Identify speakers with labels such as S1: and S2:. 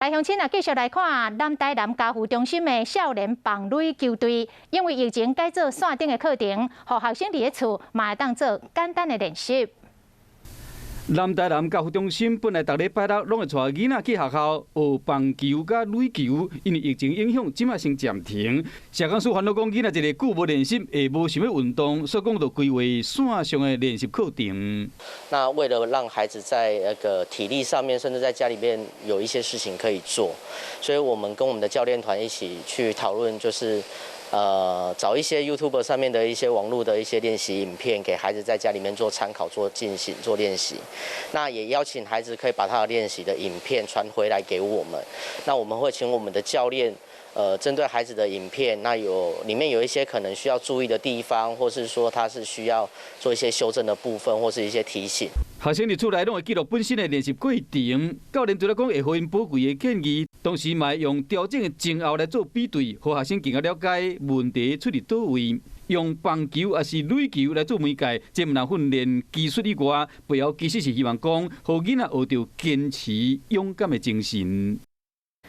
S1: 来，乡亲啊，继续来看南台南家扶中心的少年棒垒球队，因为疫情改做线顶的课程，让学生伫咧厝嘛会当做简单的练习。
S2: 南台南教育中心本来逐礼拜六拢会带囡仔去学校学棒球甲垒球，因为疫情影响，即马先暂停。社工师烦恼讲，囡仔一个久无练习，也无想要运动，所以讲就规划线上的练习课程。
S3: 那为了让孩子在那个体力上面，甚至在家里面有一些事情可以做，所以我们跟我们的教练团一起去讨论，就是。找一些 YouTube 上面的一些网络的一些练习影片，给孩子在家里面做参考、做进行、做练习。那也邀请孩子可以把他的练习的影片传回来给我们。那我们会请我们的教练，针对孩子的影片，那里面有一些可能需要注意的地方，或是说他是需要做一些修正的部分，或是一些提醒。
S2: 学生伫厝内拢会记录本身的练习过程，教练除了讲会给因宝贵的建议，同时嘛用调整的前后来做比对，让学生更加了解问题出伫倒位。用棒球也是垒球来做媒介，这毋但训练技术以外，背后其实是希望讲，让囡仔学到坚持、勇敢的精神。